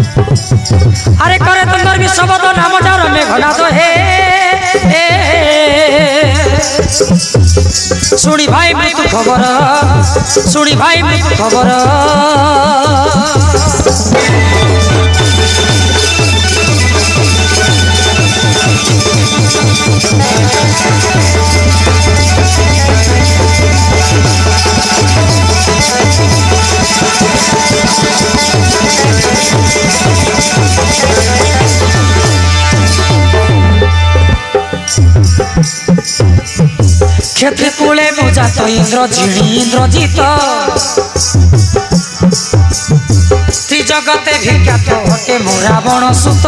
अरे करे तुंदर भी सबद नाम डर में घना तो है सुनी भाई मृत्यु खबर सुनी भाई मृत्यु खबर क्षति कूले मुझा तो इंद्रजीत त्रिजगते विख्यात हटे मो रावण सुत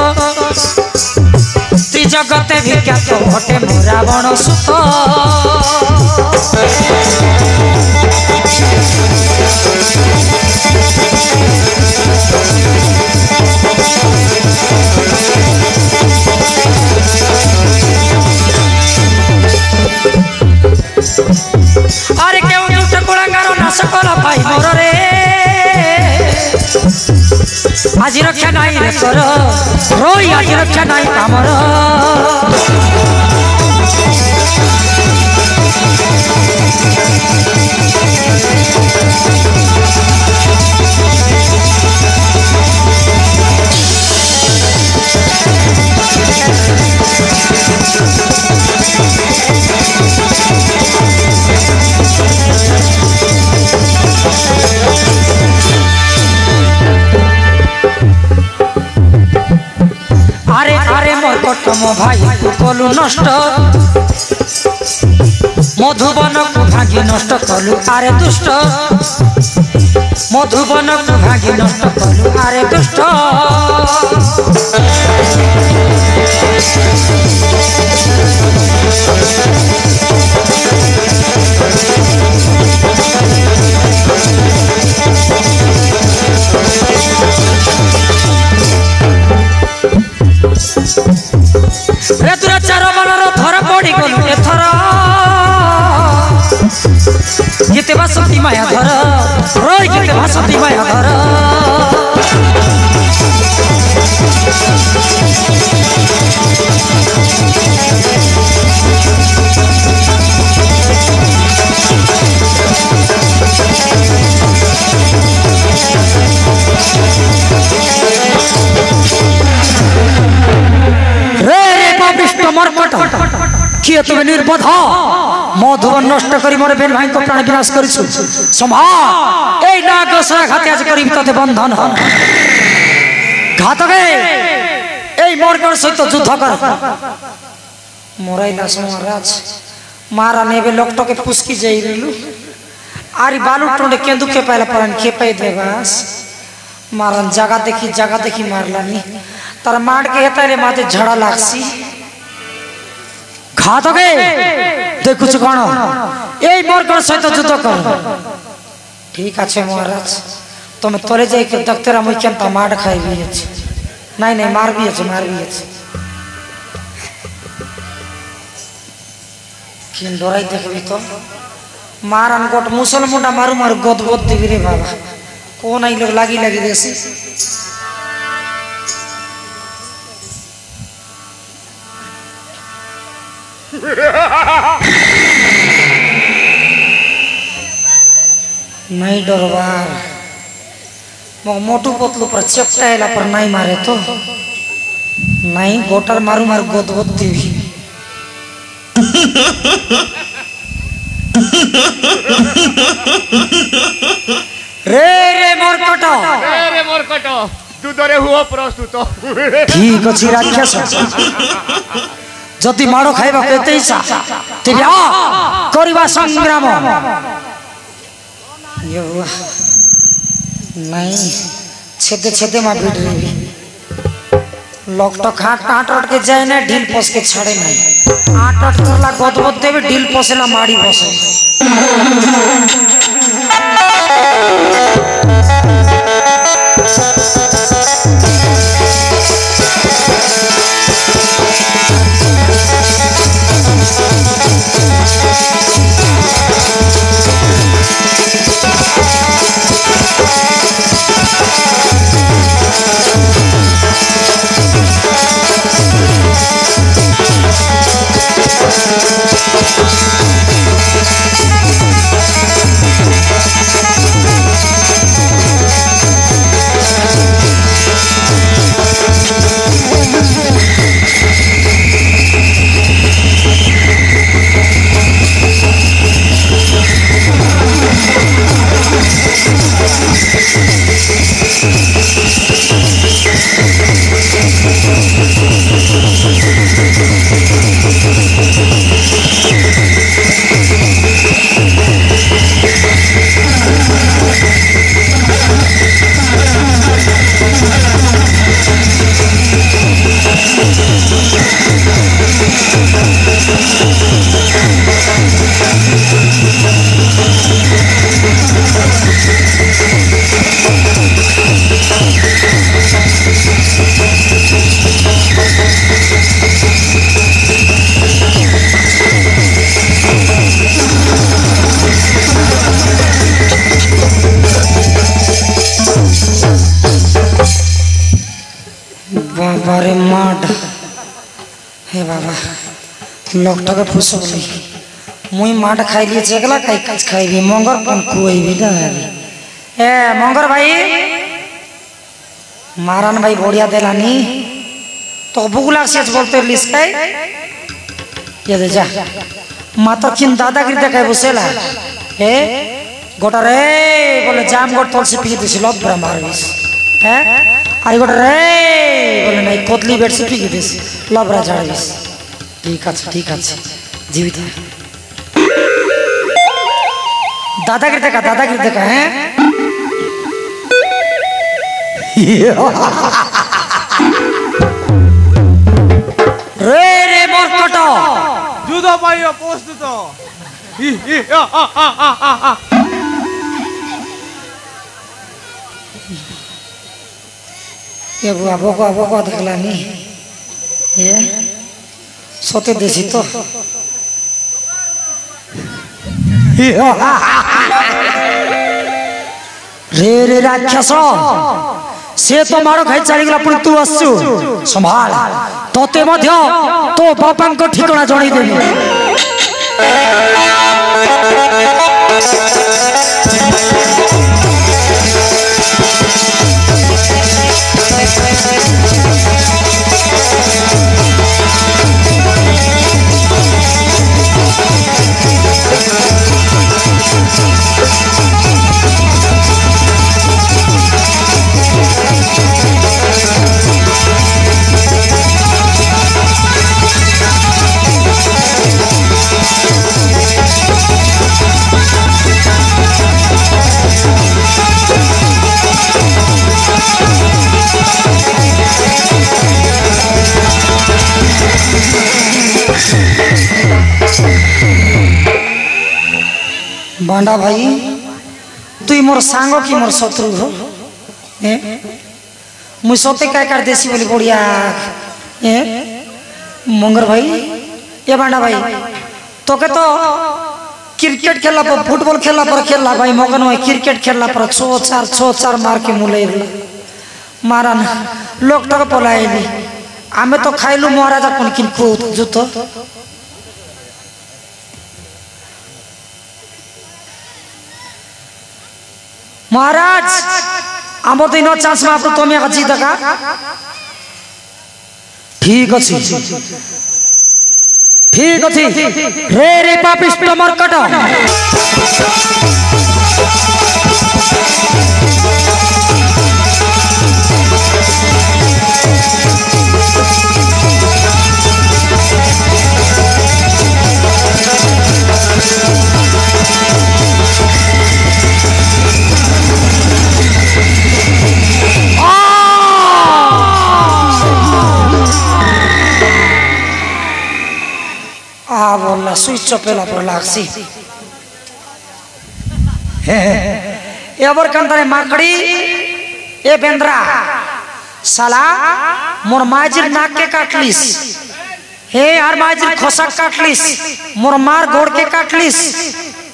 त्रिजगते विख्यात हटे मो रावण सुत अरे क्यों दुष्ट कुलंगार नाश कल भाई मोर रे आज रक्षा नहीं रे तोर रोई आज रक्षा नहीं कामर अरे अरे मरकट मो भाई कलु नष्ट मधुबन को भागी नष्ट कलु अरे दुष्ट मधुबन को भागी नष्ट कलु अरे दुष्ट रे तुरा चार मनर थर पड़ी गलु एथर जिते बासती माया धर रोई जिते बासती माया धर किए तुम निर्बोध मधुबन नष्ट करी मोर बेन भाई को प्राण विनाश करिसु संभाल ए नागसरा घाते आज करी तते बंधन घात गे ए मोर सहित युद्ध कर मोराइला महाराज मारा नेबे लोकटो के पुस्की जाई रेलु आरी बालू टोंडे केंदु के पहला परन के पे देवास मारन जगह देखी मारलानी तर मार के हेतारे माथे झड़ा लागसी घात गे देखुछ कौन ए मोर सहित युद्ध कर ठीक আছে महाराज तुम तले जाई के डॉक्टर हम केनता मार खाई भी अछि नहीं मार भी अछि किन डराई देखबी तो मारन गोट मुसल मुंडा मारू मारू गदगद दिबी रे बाबा कोन आई लोग लागी देसी नहीं डरवार मोटू पतलू पर चपटाएला पर नहीं मारे तो नहीं गोटर मारू मारू गोद देवी रे मोरकट दूधरे हुआ प्रस्तुत ठीक अछि राक्षस जति माड़ो खाइबा पेते इच्छा तेबे आ करिबा संग्राम यो नहीं छेदे मा भिड़ रही लोग तो खाट के जाए ना ढील पस के छड़े नहीं आट करला गदगद देवे ढील पसेला माड़ी बसे बाबारे माड हे बाबा लोकटा के फुसो बोली मुई माड खाई लिए जगला काई काज खाई भी मंगर पन कोई भी ना ए मंगर भाई मारन भाई बढ़िया देलानी तो बुगला से बोलते लिसकाई ये दे जा माता किन दादागिरी देखाय बसेला हे गोटा रे बोले जाम गोट तोल से पी दिस लब ब्रा मारबिस हैं আরে গোটা রে বলে নাই কতলি বেড সিপি গিয়েছিস লবরা ঝাড়িস ঠিক আছে জীবিত দাদাগিরি দেখা হ্যাঁ রে রে মরকট জুদো পাইও প্রস্তুত ये बोको देखला नहीं ये सोते देसी तो रे रे राक्षस से तो मारो खाई चली गला पुणी तू आसु संभाल तोते मध्य तो बापा को ठिकाना जणाई देबी बांडा भाई तु मोर सांग कि मोर शत्रु हो मुझ सोते क्या कर देसी बोली बढ़िया मंगर भाई ये बांडा भाई तो के तो क्रिकेट खेलला पर फुटबॉल खेलला पर खेलला भाई मगन में क्रिकेट खेलला पर 6-4 मार के मुले मारा ना लोग टक पलायली आमे तो खाइलु महाराजा कोन किन को जुतो महाराज आमो तो नो चांस में आप तो मैं जीत का ठीक अछि रे रे पापिष्ट मरकट बोला स्विच चपेला पर लागसी एबर कंतरे माकड़ी ए बेंद्रा साला मोर माजिर नाक के काटलिस हे यार माजिर खोसा काटलिस मोर मार गोड़ के काटलिस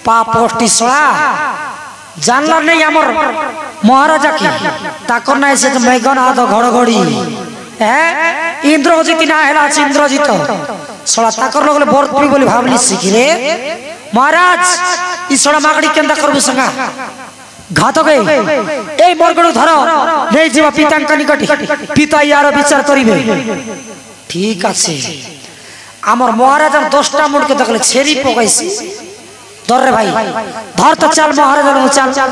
पापोष्टी सोला जानला नहीं हमर महाराजा की ताकर ना से मैगन आदो घड़घड़ी है इंद्रजित ना हैला इंद्रजित सोला ताकर लोग बरपी बोली भावली सीखी रे महाराज ई सोला माकड़ी केंदा करबु संगा घातक ए मरगड़ धर ले जीवा पितांक निकट पिता यार विचार करिबे ठीक আছে আমার মহারাজার 10টা মুড়কে দেখলে ছেড়ি পকাইছি ধর রে ভাই ধর তো চাল মহারাজার চাল চাল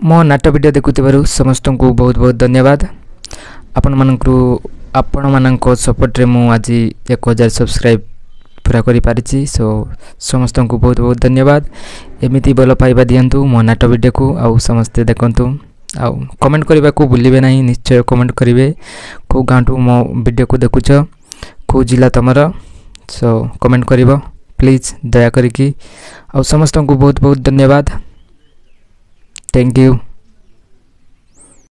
मो नाट्य वीडियो देखुथिबारु समस्त को बहुत बहुत धन्यवाद। आपण मानकरू आपण मानक सपोर्ट रे मु आज 1000 सब्सक्राइब पूरा करि पारिछि। सो समस्त को बहुत बहुत धन्यवाद। एमिति भल पाइबा दियंतु मो नाट वीडियो को आ समस्त देखंतु आ कमेंट करबा को भूलिबे नहीं। निश्चय कमेंट करिवे को गांठू मो वीडियो को देखुछ को जिला तमर। सो कमेंट करिवो प्लीज दया करिकि आ समस्त को बहुत बहुत धन्यवाद। Thank you.